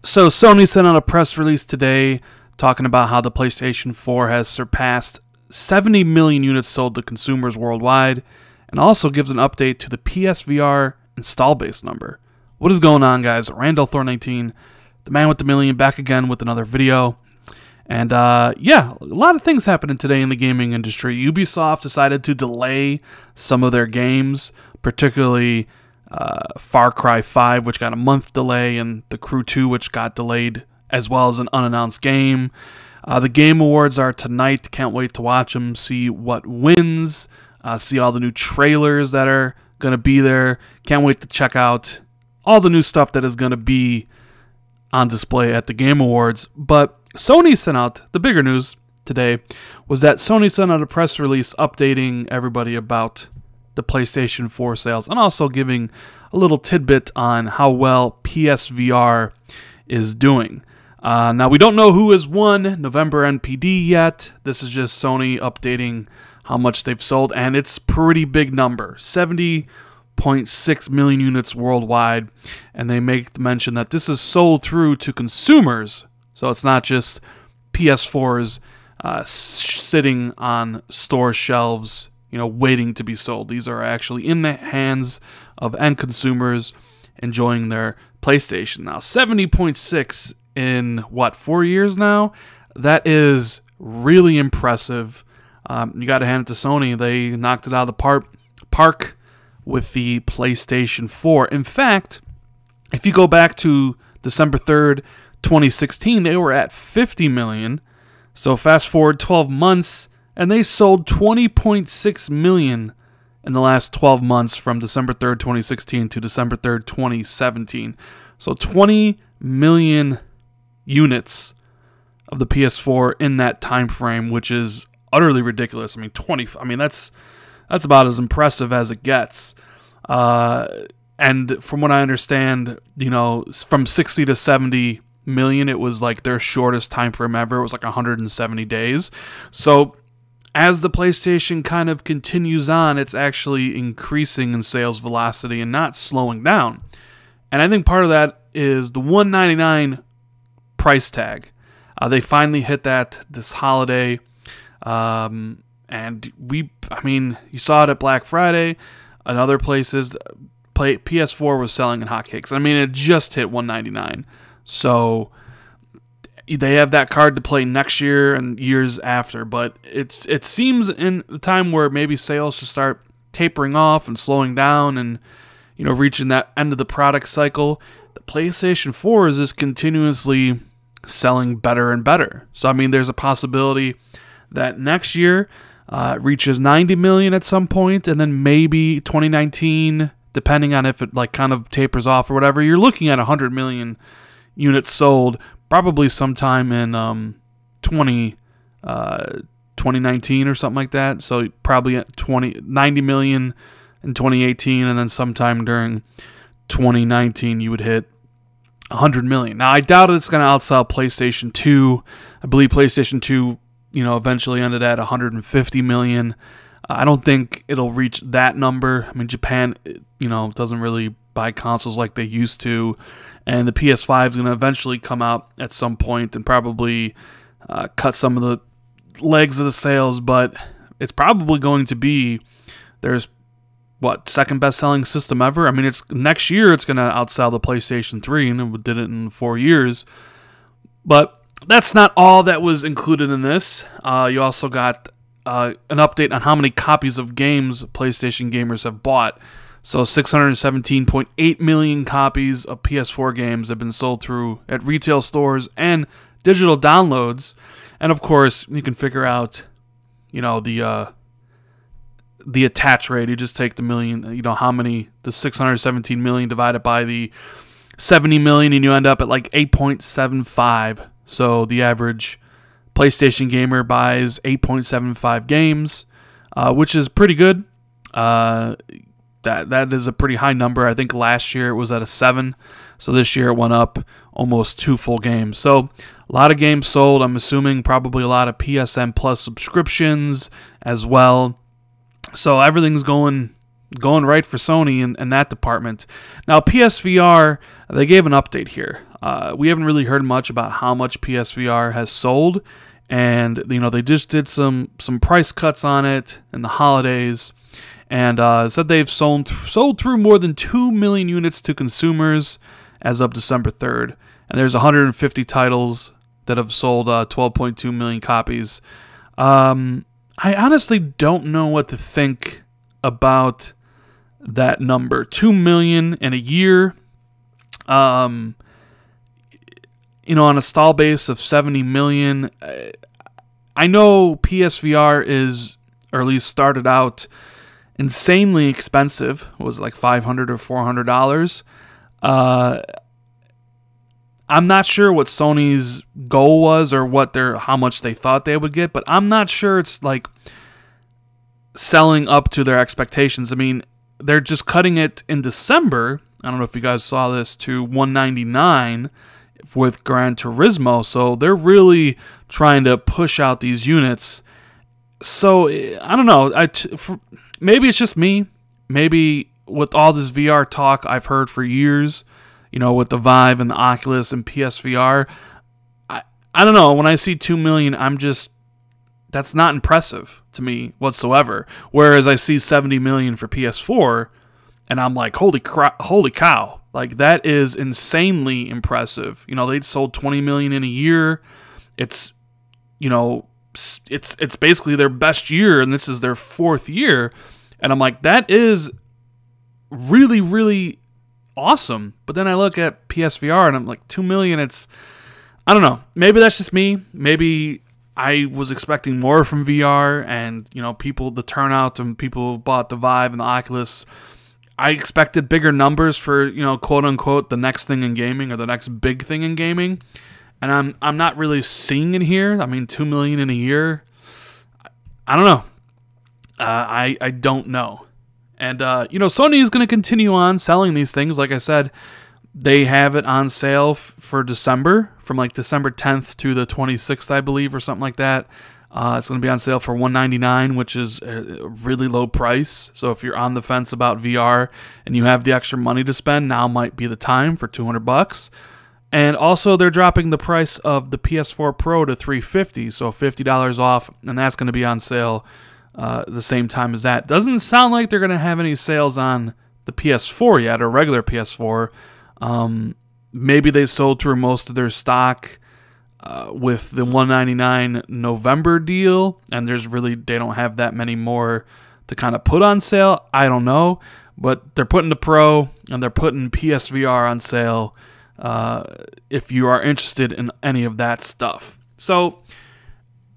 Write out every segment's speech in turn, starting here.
So Sony sent out a press release today talking about how the PlayStation 4 has surpassed 70 million units sold to consumers worldwide, and also gives an update to the PSVR install base number. What is going on, guys? Randall Thor 19, the man with the million, back again with another video. And yeah, a lot of things happening today in the gaming industry. Ubisoft decided to delay some of their games, particularly Far Cry 5, which got a month delay, and The Crew 2, which got delayed, as well as an unannounced game. The Game Awards are tonight. Can't wait to watch them, see what wins, see all the new trailers that are going to be there. Can't wait to check out all the new stuff that is going to be on display at the Game Awards. But Sony sent out, the bigger news today was that Sony sent out a press release updating everybody about the PlayStation 4 sales, and also giving a little tidbit on how well PSVR is doing. Now, we don't know who has won November NPD yet. This is just Sony updating how much they've sold, and it's a pretty big number, 70.6 million units worldwide, and they make mention that this is sold through to consumers, so it's not just PS4s sitting on store shelves, waiting to be sold. These are actually in the hands of end consumers enjoying their PlayStation. Now, 70.6 in, what, 4 years now? That is really impressive. You got to hand it to Sony. They knocked it out of the park with the PlayStation 4. In fact, if you go back to December 3rd, 2016, they were at 50 million. So fast forward 12 months, and they sold 20.6 million in the last 12 months from December 3rd, 2016 to December 3rd, 2017. So 20 million units of the PS4 in that time frame, which is utterly ridiculous. I mean, that's about as impressive as it gets. And from what I understand, from 60 to 70 million, it was like their shortest time frame ever. It was like 170 days. So as the PlayStation kind of continues on, it's actually increasing in sales velocity and not slowing down. And I think part of that is the $199 price tag. They finally hit that this holiday. And you saw it at Black Friday and other places. PS4 was selling in hotcakes. It just hit $199. So they have that card to play next year and years after. But it seems in the time where maybe sales should start tapering off and slowing down and reaching that end of the product cycle, the PlayStation 4 is just continuously selling better and better. So there's a possibility that next year it reaches 90 million at some point, and then maybe 2019, depending on if it kind of tapers off or whatever, you're looking at 100 million units sold probably sometime in 2019 or something like that. So probably at 90 million in 2018, and then sometime during 2019 you would hit 100 million. Now, I doubt it's going to outsell PlayStation 2. I believe PlayStation 2, eventually ended at 150 million. I don't think it'll reach that number. Japan, doesn't really buy consoles like they used to, and the PS5 is going to eventually come out at some point and probably cut some of the legs of the sales, but it's probably going to be second best-selling system ever. It's next year it's going to outsell the PlayStation 3, and it did it in 4 years. But that's not all that was included in this. You also got an update on how many copies of games PlayStation gamers have bought. So 617.8 million copies of PS4 games have been sold through at retail stores and digital downloads. And of course, you can figure out, the attach rate. You just take the million, the 617 million divided by the 70 million, and you end up at like 8.75. So the average PlayStation gamer buys 8.75 games, which is pretty good. That is a pretty high number. I think last year it was at a 7, so this year it went up almost 2 full games. So a lot of games sold. I'm assuming probably a lot of PSN Plus subscriptions as well. So everything's going right for Sony in that department. Now, PSVR, they gave an update here. We haven't really heard much about how much PSVR has sold, and they just did some price cuts on it in the holidays, and said they've sold through more than 2 million units to consumers as of December 3rd, and there's 150 titles that have sold 12.2 million copies. I honestly don't know what to think about that number. 2 million in a year. On a stall base of 70 million. I know PSVR is, or at least started out, insanely expensive. It was like $500 or $400. I'm not sure what Sony's goal was or how much they thought they would get, but I'm not sure it's like selling up to their expectations. I mean, they're just cutting it in December. I don't know if you guys saw this, to $199 with Gran Turismo. So they're really trying to push out these units. So I don't know. Maybe it's just me. Maybe with all this VR talk I've heard for years, with the Vive and the Oculus and PSVR, I don't know. When I see 2 million, that's not impressive to me whatsoever. Whereas I see 70 million for PS4, and I'm like, holy cow. Like, that is insanely impressive. They'd sold 20 million in a year. It's basically their best year, and this is their 4th year. And I'm like, that is really, really awesome. But then I look at PSVR and I'm like, 2 million, I don't know. Maybe that's just me. Maybe I was expecting more from VR, and, the turnout and people who bought the Vive and the Oculus, I expected bigger numbers for, quote unquote, the next thing in gaming or the next big thing in gaming. And I'm not really seeing it here. I mean, 2 million in a year. I don't know. I don't know. And, Sony is going to continue on selling these things. Like I said, they have it on sale for December, from like December 10th to the 26th, I believe, or something like that. It's going to be on sale for $199, which is a really low price. So if you're on the fence about VR and you have the extra money to spend, now might be the time for $200. And also, they're dropping the price of the PS4 Pro to $350, so $50 off, and that's going to be on sale the same time as that. Doesn't sound like they're going to have any sales on the PS4 yet, or regular PS4. Maybe they sold through most of their stock with the $199 November deal, and they don't have that many more to kind of put on sale. I don't know, but they're putting the Pro and they're putting PSVR on sale if you are interested in any of that stuff. So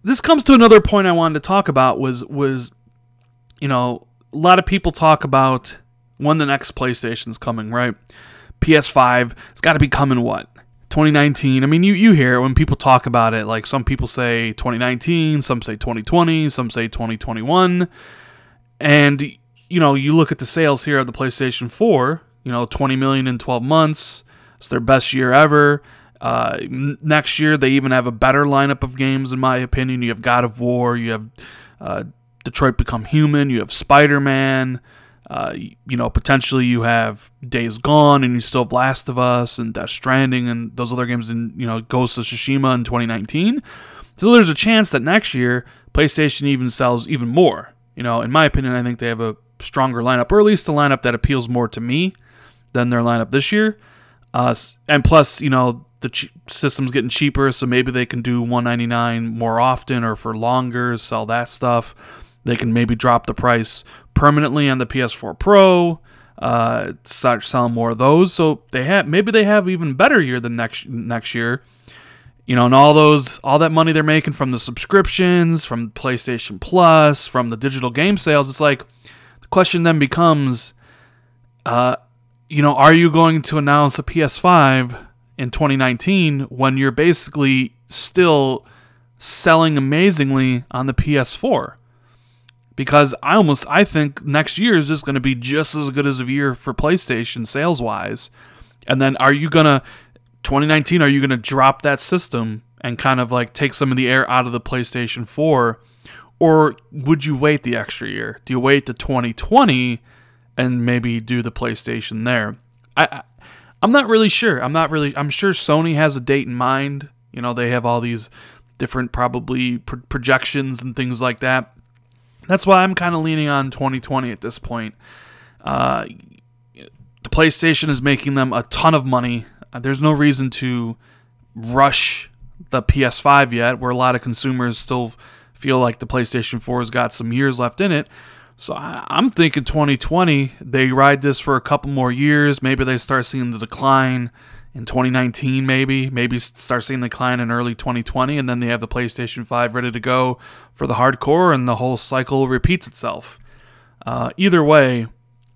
this comes to another point I wanted to talk about was a lot of people talk about when the next PlayStation's coming, right? PS5, it's got to be coming, what, 2019? I mean, you hear it when people talk about it. Like, some people say 2019, some say 2020, some say 2021. And, you look at the sales here of the PlayStation 4, 20 million in 12 months. It's their best year ever. Next year, they even have a better lineup of games, in my opinion. You have God of War, you have Detroit Become Human, you have Spider-Man, potentially you have Days Gone, and you still have Last of Us and Death Stranding and those other games in, Ghost of Tsushima in 2019. So there's a chance that next year, PlayStation even sells even more. In my opinion, I think they have a stronger lineup, or at least a lineup that appeals more to me than their lineup this year. And plus, the system's getting cheaper, so maybe they can do $199 more often or for longer, sell that stuff. They can maybe drop the price permanently on the PS4 Pro, start selling more of those. So maybe they have even better year than next year. And all that money they're making from the subscriptions, from PlayStation Plus, from the digital game sales. It's like, the question then becomes, are you going to announce a PS5 in 2019 when you're basically still selling amazingly on the PS4? Because I think next year is just going to be just as good as a year for PlayStation sales-wise. And then 2019, are you going to drop that system and kind of like take some of the air out of the PlayStation 4? Or would you wait the extra year? Do you wait to 2020 and maybe do the PlayStation there? I'm not really sure. I'm sure Sony has a date in mind. You know, they have all these different probably projections and things like that. That's why I'm kind of leaning on 2020 at this point. The PlayStation is making them a ton of money. There's no reason to rush the PS5 yet, where a lot of consumers still feel like the PlayStation 4 has got some years left in it. So I'm thinking 2020, they ride this for a couple more years. Maybe they start seeing the decline in 2019, maybe start seeing the decline in early 2020, and then they have the PlayStation 5 ready to go for the hardcore, and the whole cycle repeats itself. Either way,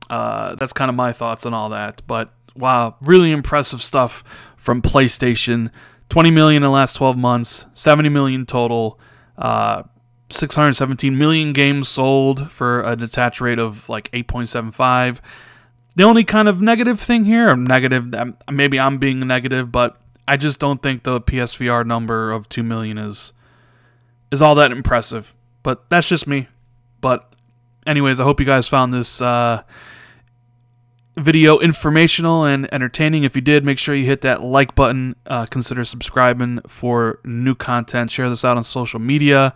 that's kind of my thoughts on all that. But wow, really impressive stuff from PlayStation. 20 million in the last 12 months, 70 million total, 617 million games sold for an attach rate of like 8.75. The only kind of negative thing here, or negative, maybe I'm being negative, but I just don't think the PSVR number of 2 million is all that impressive. But that's just me. But anyways, I hope you guys found this video informational and entertaining. If you did, make sure you hit that like button. Consider subscribing for new content. Share this out on social media.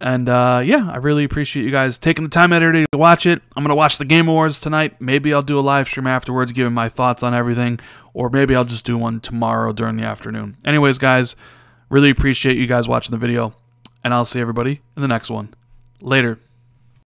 And yeah, I really appreciate you guys taking the time out of your day to watch it. I'm going to watch the Game Awards tonight. Maybe I'll do a live stream afterwards giving my thoughts on everything. Or maybe I'll just do one tomorrow during the afternoon. Anyways, guys, really appreciate you guys watching the video. And I'll see everybody in the next one. Later.